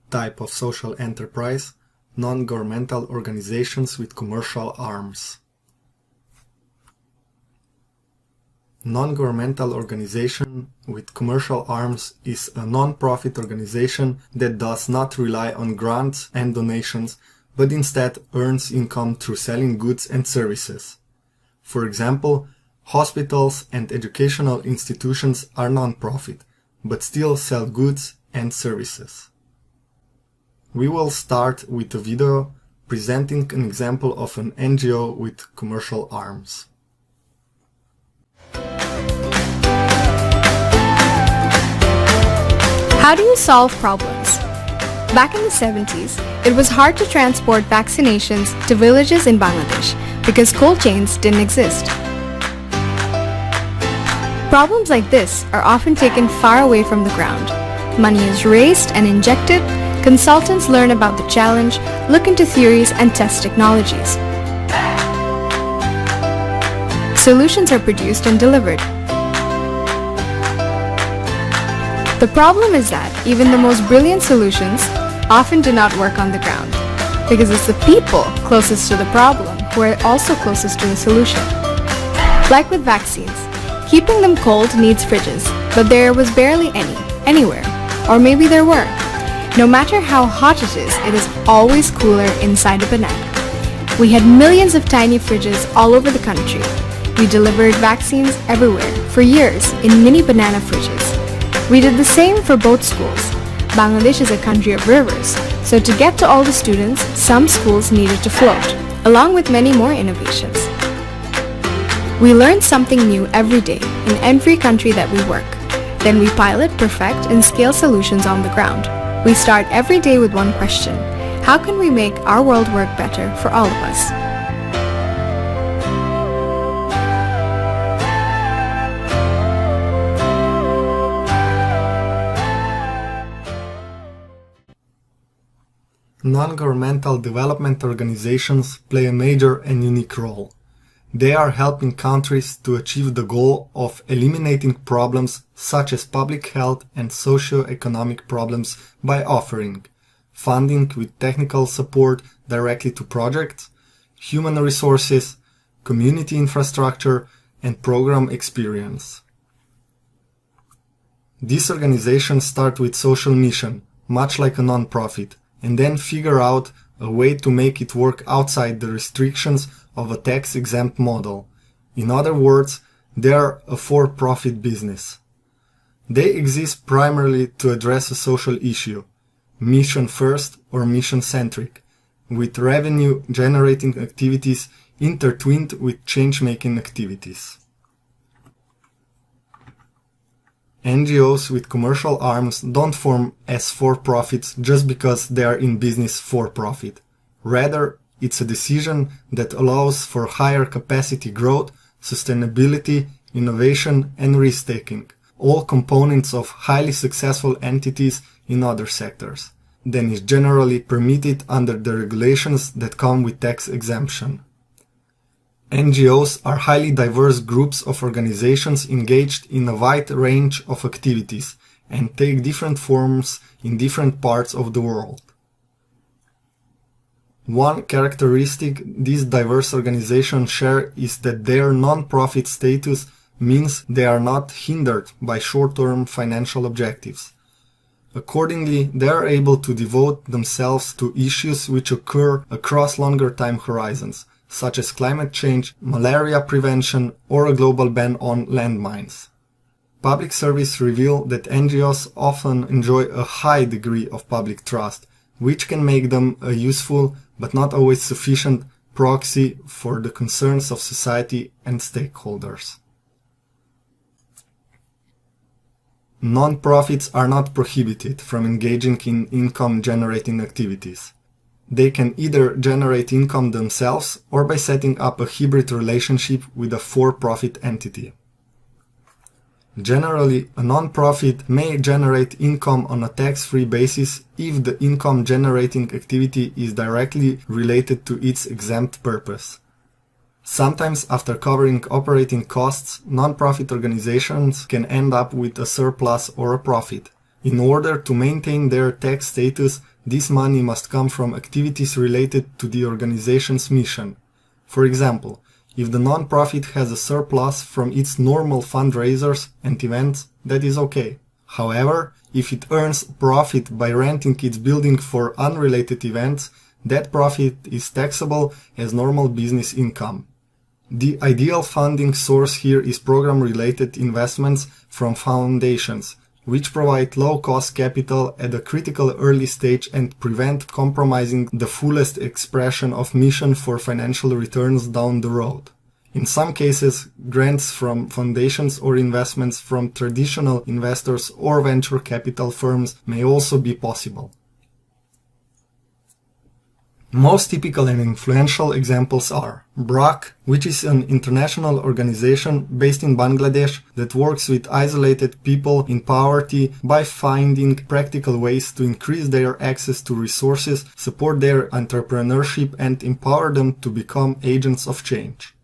type of social enterprise: non-governmental organizations with commercial arms. Non-governmental organization with commercial arms is a non-profit organization that does not rely on grants and donations, but instead earns income through selling goods and services. For example, hospitals and educational institutions are non-profit, but still sell goods and services. We will start with a video presenting an example of an NGO with commercial arms. How do you solve problems? Back in the 70s, it was hard to transport vaccinations to villages in Bangladesh because cold chains didn't exist. Problems like this are often taken far away from the ground. Money is raised and injected, consultants learn about the challenge, look into theories and test technologies. Solutions are produced and delivered. The problem is that even the most brilliant solutions often do not work on the ground, because it's the people closest to the problem who are also closest to the solution. Like with vaccines, keeping them cold needs fridges, but there was barely any, anywhere. Or maybe there were. No matter how hot it is always cooler inside a banana. We had millions of tiny fridges all over the country. We delivered vaccines everywhere for years in mini banana fridges. We did the same for both schools. Bangladesh is a country of rivers, so to get to all the students, some schools needed to float, along with many more innovations. We learn something new every day in every country that we work. Then we pilot, perfect, and scale solutions on the ground. We start every day with one question: how can we make our world work better for all of us? Non-governmental development organizations play a major and unique role. They are helping countries to achieve the goal of eliminating problems such as public health and socio-economic problems by offering funding with technical support directly to projects, human resources, community infrastructure, and program experience. These organizations start with social mission, much like a non-profit, and then figure out a way to make it work outside the restrictions of a tax-exempt model. In other words, they are a for-profit business. They exist primarily to address a social issue, mission-first or mission-centric, with revenue-generating activities intertwined with change-making activities. NGOs with commercial arms don't form as for-profits just because they are in business for profit. Rather, it's a decision that allows for higher capacity growth, sustainability, innovation, and risk-taking, all components of highly successful entities in other sectors, than is generally permitted under the regulations that come with tax exemption. NGOs are highly diverse groups of organizations engaged in a wide range of activities and take different forms in different parts of the world. One characteristic these diverse organizations share is that their non-profit status means they are not hindered by short-term financial objectives. Accordingly, they are able to devote themselves to issues which occur across longer time horizons, such as climate change, malaria prevention, or a global ban on landmines. Public surveys reveal that NGOs often enjoy a high degree of public trust, which can make them a useful, but not always sufficient, proxy for the concerns of society and stakeholders. Non-profits are not prohibited from engaging in income-generating activities. They can either generate income themselves or by setting up a hybrid relationship with a for-profit entity. Generally, a non-profit may generate income on a tax-free basis if the income-generating activity is directly related to its exempt purpose. Sometimes, after covering operating costs, non-profit organizations can end up with a surplus or a profit. In order to maintain their tax status, this money must come from activities related to the organization's mission. For example, if the non-profit has a surplus from its normal fundraisers and events, that is okay. However, if it earns profit by renting its building for unrelated events, that profit is taxable as normal business income. The ideal funding source here is program-related investments from foundations, which provide low-cost capital at a critical early stage and prevent compromising the fullest expression of mission for financial returns down the road. In some cases, grants from foundations or investments from traditional investors or venture capital firms may also be possible. Most typical and influential examples are BRAC, which is an international organization based in Bangladesh that works with isolated people in poverty by finding practical ways to increase their access to resources, support their entrepreneurship, and empower them to become agents of change.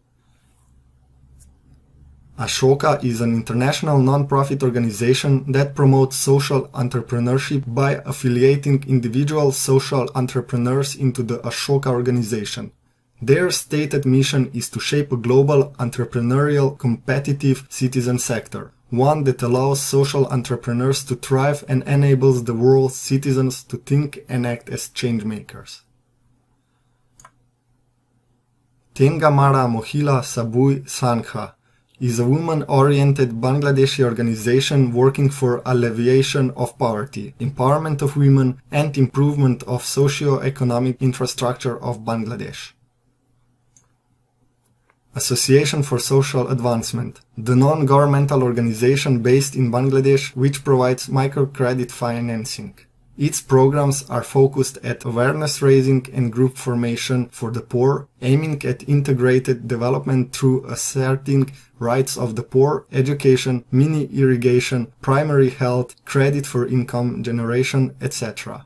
Ashoka is an international non-profit organization that promotes social entrepreneurship by affiliating individual social entrepreneurs into the Ashoka organization. Their stated mission is to shape a global, entrepreneurial, competitive citizen sector, one that allows social entrepreneurs to thrive and enables the world's citizens to think and act as changemakers. Tengamara Mohila Sabui Sangha is a women-oriented Bangladeshi organization working for alleviation of poverty, empowerment of women, and improvement of socio-economic infrastructure of Bangladesh. Association for Social Advancement, the non-governmental organization based in Bangladesh which provides microcredit financing. Its programs are focused at awareness raising and group formation for the poor, aiming at integrated development through asserting rights of the poor, education, mini-irrigation, primary health, credit for income generation, etc.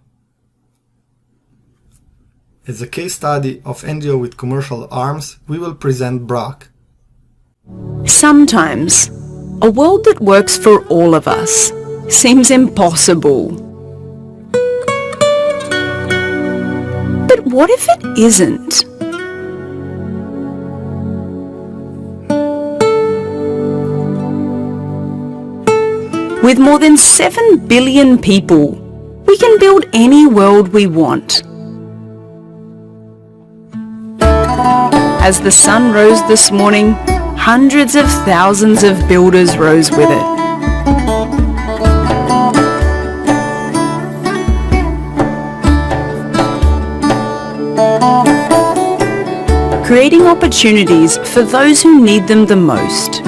As a case study of NGO with commercial arms, we will present BRAC. Sometimes, a world that works for all of us seems impossible. But what if it isn't? With more than 7 billion people, we can build any world we want. As the sun rose this morning, hundreds of thousands of builders rose with it. Creating opportunities for those who need them the most.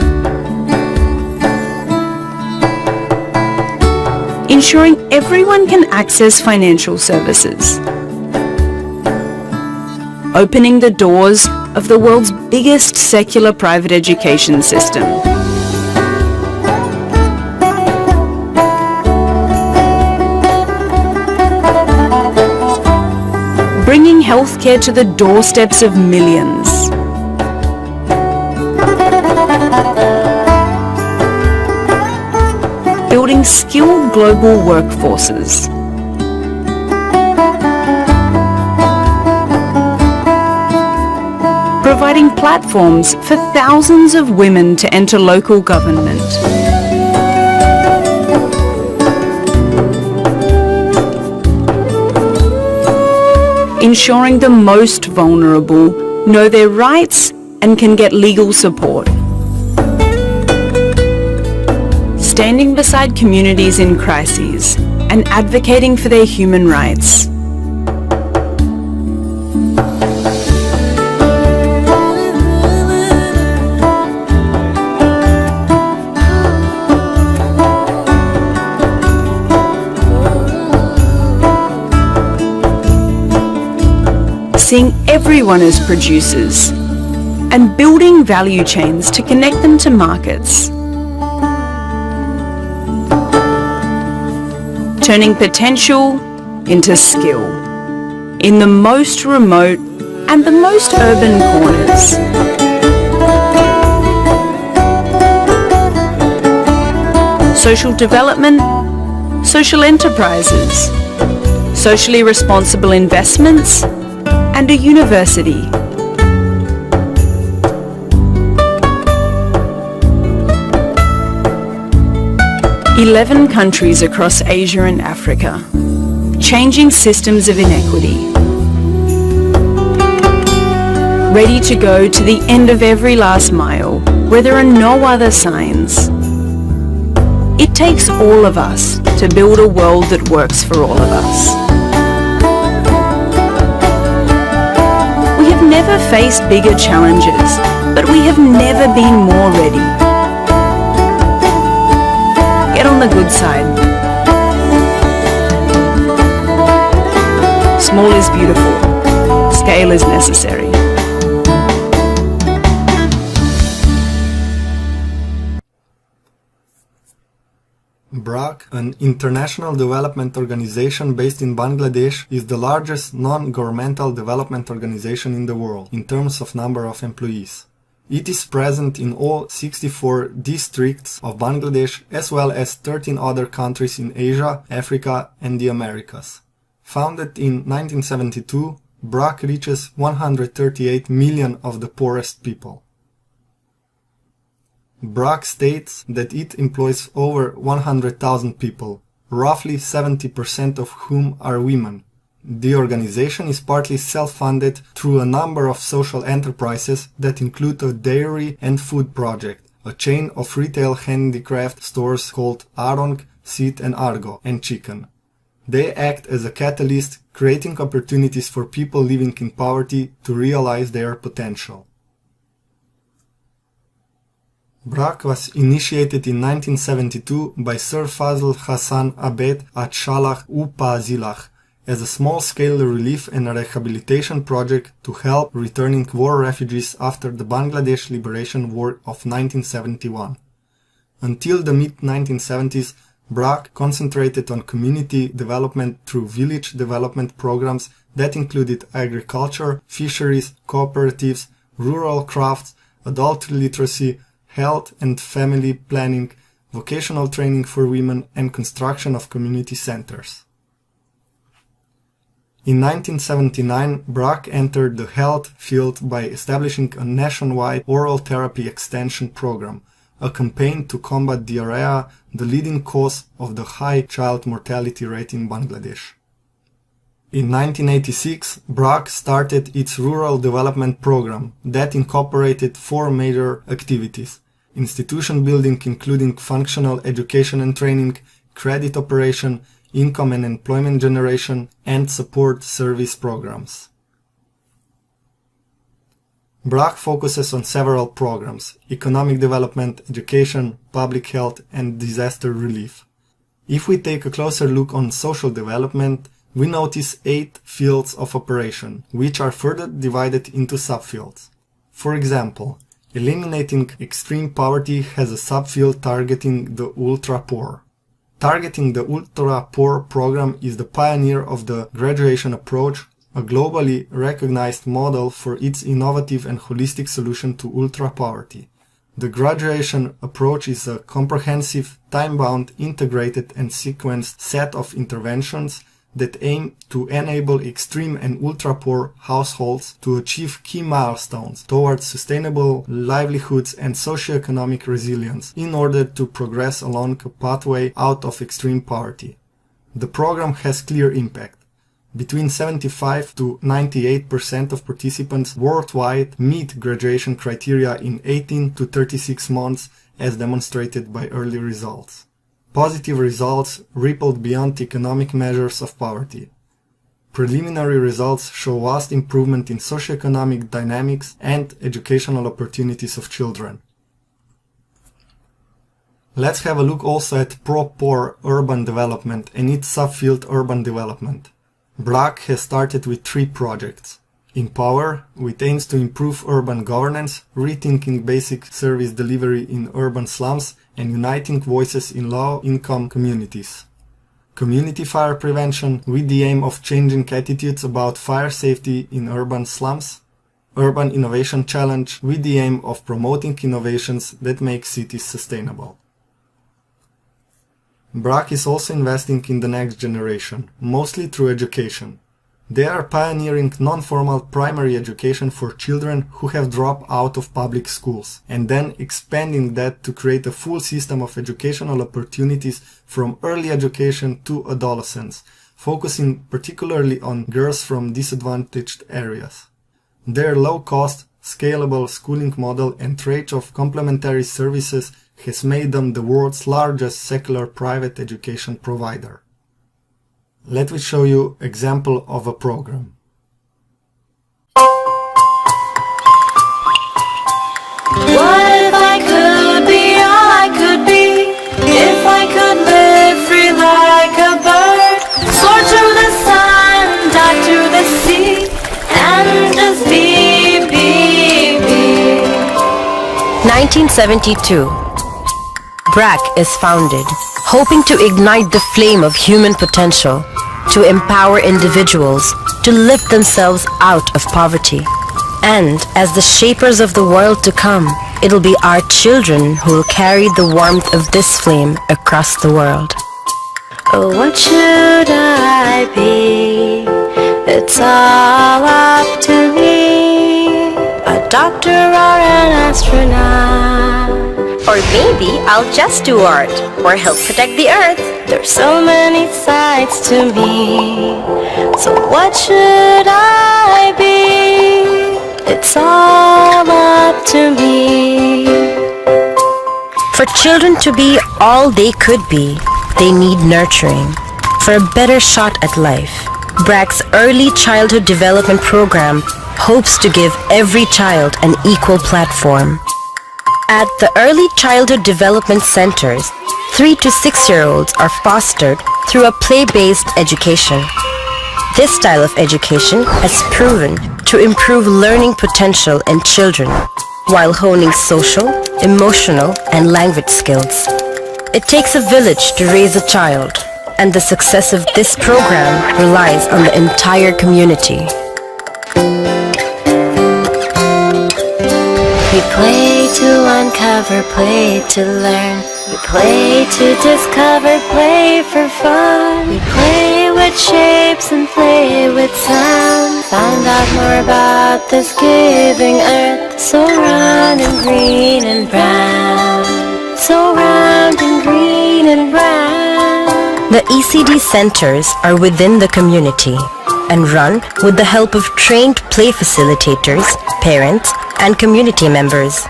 Ensuring everyone can access financial services. Opening the doors of the world's biggest secular private education system. Bringing healthcare to the doorsteps of millions. Building skilled global workforces. Providing platforms for thousands of women to enter local government. Ensuring the most vulnerable know their rights and can get legal support. Standing beside communities in crises and advocating for their human rights. Seeing everyone as producers and building value chains to connect them to markets. Turning potential into skill in the most remote and the most urban corners. Social development, social enterprises, socially responsible investments, and a university. "11 countries across Asia and Africa, changing systems of inequity. Ready to go to the end of every last mile where there are no other signs. It takes all of us to build a world that works for all of us. We have never faced bigger challenges, but we have never been more ready. Get on the good side. Small is beautiful. Scale is necessary." BRAC, an international development organization based in Bangladesh, is the largest non-governmental development organization in the world in terms of number of employees. It is present in all 64 districts of Bangladesh as well as 13 other countries in Asia, Africa and the Americas. Founded in 1972, BRAC reaches 138 million of the poorest people. BRAC states that it employs over 100,000 people, roughly 70% of whom are women. The organization is partly self-funded through a number of social enterprises that include a dairy and food project, a chain of retail handicraft stores called Arong, Sit and Argo, and Chicken. They act as a catalyst, creating opportunities for people living in poverty to realize their potential. BRAC was initiated in 1972 by Sir Fazl Hassan Abed at Shalah Upazilah as a small-scale relief and rehabilitation project to help returning war refugees after the Bangladesh Liberation War of 1971. Until the mid-1970s, BRAC concentrated on community development through village development programs that included agriculture, fisheries, cooperatives, rural crafts, adult literacy, health and family planning, vocational training for women, and construction of community centers. In 1979, BRAC entered the health field by establishing a nationwide oral therapy extension program, a campaign to combat diarrhea, the leading cause of the high child mortality rate in Bangladesh. In 1986, BRAC started its rural development program that incorporated 4 major activities: institution building including functional education and training, credit operation, income and employment generation, and support service programs. BRAC focuses on several programs: economic development, education, public health, and disaster relief. If we take a closer look on social development, we notice 8 fields of operation, which are further divided into subfields. For example, eliminating extreme poverty has a subfield targeting the ultra-poor. Targeting the ultra-poor program is the pioneer of the graduation approach, a globally recognized model for its innovative and holistic solution to ultra-poverty. The graduation approach is a comprehensive, time-bound, integrated and sequenced set of interventions that aim to enable extreme and ultra-poor households to achieve key milestones towards sustainable livelihoods and socioeconomic resilience in order to progress along a pathway out of extreme poverty. The program has clear impact. Between 75 to 98% of participants worldwide meet graduation criteria in 18 to 36 months, as demonstrated by early results. Positive results rippled beyond economic measures of poverty. Preliminary results show vast improvement in socioeconomic dynamics and educational opportunities of children. Let's have a look also at pro-poor urban development and its subfield urban development. BRAC has started with 3 projects. Empower, which aims to improve urban governance, rethinking basic service delivery in urban slums, and uniting voices in low-income communities. Community fire prevention, with the aim of changing attitudes about fire safety in urban slums. Urban Innovation Challenge, with the aim of promoting innovations that make cities sustainable. BRAC is also investing in the next generation, mostly through education. They are pioneering non-formal primary education for children who have dropped out of public schools, and then expanding that to create a full system of educational opportunities from early education to adolescence, focusing particularly on girls from disadvantaged areas. Their low-cost, scalable schooling model and range of complementary services has made them the world's largest secular private education provider. Let me show you an example of a program. What if I could be all I could be? If I could live free like a bird, soar to the sun, dive to the sea, and just be. 1972. BRAC is founded, hoping to ignite the flame of human potential, to empower individuals to lift themselves out of poverty. And as the shapers of the world to come, it'll be our children who will carry the warmth of this flame across the world. Oh, what should I be? It's all up to me. A doctor or an astronaut. Or maybe I'll just do art, or help protect the earth. There's so many sides to me. So what should I be? It's all up to me. For children to be all they could be, they need nurturing. For a better shot at life, BRAC's Early Childhood Development Program hopes to give every child an equal platform. At the Early Childhood Development Centers, 3 to 6-year-olds are fostered through a play-based education. This style of education has proven to improve learning potential in children while honing social, emotional, and language skills. It takes a village to raise a child, and the success of this program relies on the entire community. We play to uncover, play to learn. We play to discover, play for fun. We play with shapes and play with sound. Find out more about this giving earth, so round and green and brown. So round and green and brown. The ECD centers are within the community and run with the help of trained play facilitators, parents, and community members.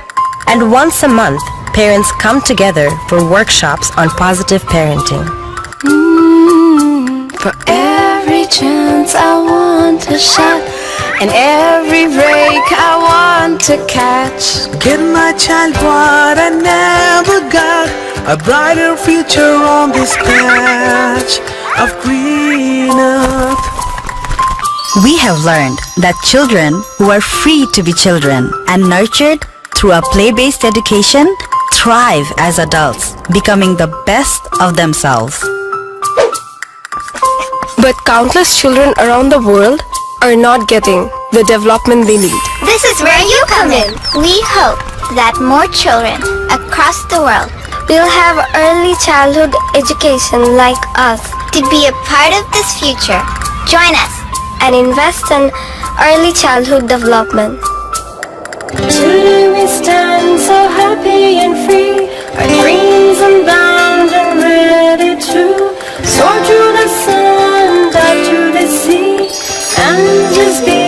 And once a month, parents come together for workshops on positive parenting. For every chance I want to shout, and every break I want to catch. Give my child what I never got, a brighter future on this patch of green earth. We have learned that children who are free to be children and nurtured through a play-based education thrive as adults, becoming the best of themselves. But countless children around the world are not getting the development they need. This is where you come in. We hope that more children across the world will have early childhood education like us. to be a part of this future. Join us and invest in early childhood development. Today we stand so happy and free, our dreams unbound and ready to soar to the sun, dive to the sea, and just be.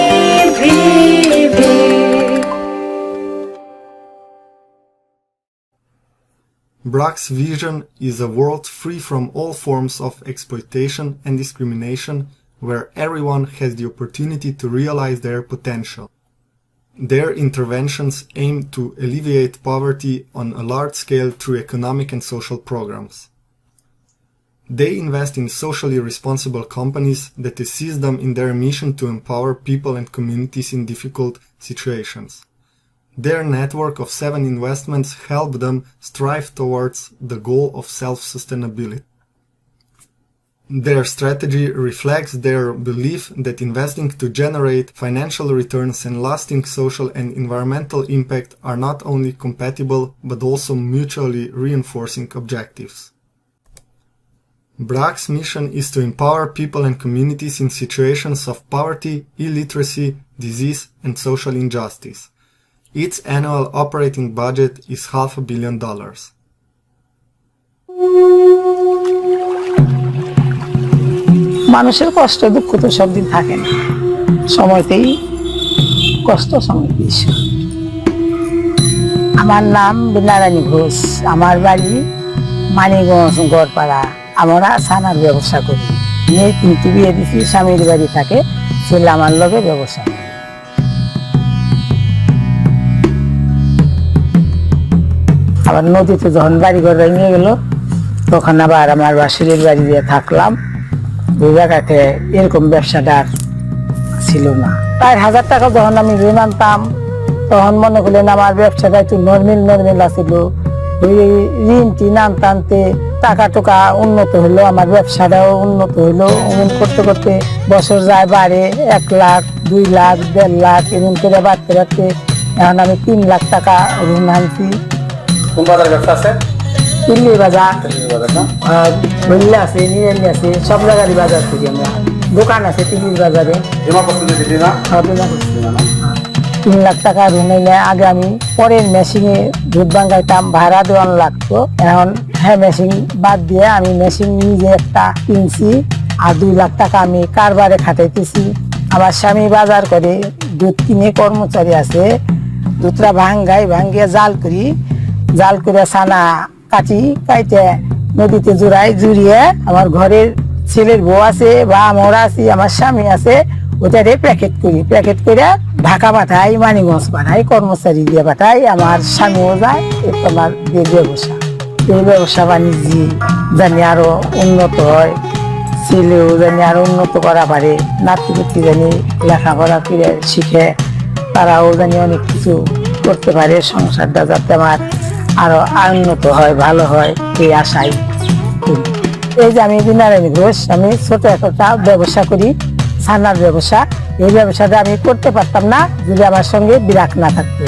BRAC's vision is a world free from all forms of exploitation and discrimination, where everyone has the opportunity to realize their potential. Their interventions aim to alleviate poverty on a large scale through economic and social programs. They invest in socially responsible companies that assist them in their mission to empower people and communities in difficult situations. Their network of 7 investments help them strive towards the goal of self-sustainability. Their strategy reflects their belief that investing to generate financial returns and lasting social and environmental impact are not only compatible but also mutually reinforcing objectives. BRAC's mission is to empower people and communities in situations of poverty, illiteracy, disease, and social injustice. Its annual operating budget is $500 million. মানুষের কষ্ট দুঃখ তো সব দিন থাকে না, সময়তেই কষ্ট সময়তেই সুখ। আমার নাম বিনারানী ঘোষ, আমার বাড়ি মানিগঞ্জ গড়পাড়া। আমরা ছানার ব্যবসা করি। মেয়ে কিন্তু বিয়ে দিছি, স্বামীর বাড়ি থাকে, ছেলে আমার লগে ব্যবসা। আবার নদীতে যখন বাড়ি ঘর ভেঙে গেল তখন আবার আমার বাসুরের বাড়ি দিয়ে থাকলাম। ওই জায়গাতে এরকম ব্যবসাটা ছিল না। প্রায় 1000 টাকা যখন আমি ঋণ আনতাম তখন মনে করলেন আমার ব্যবসাটা একটু নর্মেল আছিল। ওই ঋণ টিন আনতে আনতে টাকা টোকা উন্নত হইলো, আমার ব্যবসাটাও উন্নত হইলো। এমন করতে করতে বছর যায়, বাড়ে 1 লাখ, 2 লাখ, 1.5 লাখ এমন করে বাড়তে বাড়তে এখন আমি 3 লাখ টাকা ঋণ আনছি। কোন বাজার ব্যবসা আছে? দিল্লি বাজার, বললে আছে, নিরালি আছে, সব জায়গারই বাজার করি আমরা। দোকান আছে দিল্লির বাজারে। 3 লাখ টাকা ঋণ হইলে আগে আমি পরের মেশিনে দুধ ভাঙাইতাম, ভাড়া দেওয়ান লাগতো। এখন হ্যাঁ মেশিন বাদ দিয়ে আমি মেশিন নিজে একটা কিনছি, আর 2 লাখ টাকা আমি কারবারে খাটাইতেছি। আমার স্বামী বাজার করে, দুধ কিনে কর্মচারী আছে, দুধটা ভাঙ্গিয়ে জাল করে ছানা কাইটে নদীতে জুড়িয়ে আমার ঘরের ছেলের বউ আছে বা আমরা আছি, আমার স্বামী আছে, ওটারে প্যাকেট করে ঢাকা পাঠাই, মানিগঞ্জ পাঠাই, কর্মচারী দিয়ে পাঠাই। আমার স্বামীও যায়, তোমার ব্যবসা। এই ব্যবসা বাণিজ্য জানি আরো উন্নত হয়, ছেলেও জানি আরো উন্নত করা পারে, নাতিপুতি জানি লেখাপড়া করে শিখে, তারাও জানি অনেক কিছু করতে পারে, সংসারটা যাতে আমার আরো উন্নত হয়, ভালো হয়, এই আশাই। এই যে আমি বিনারানী ঘোষ, আমি ছোট একটা ব্যবসা করি, ছানার ব্যবসা। এই ব্যবসাটা আমি করতে পারতাম না যদি আমার সঙ্গে BRAC না থাকতো।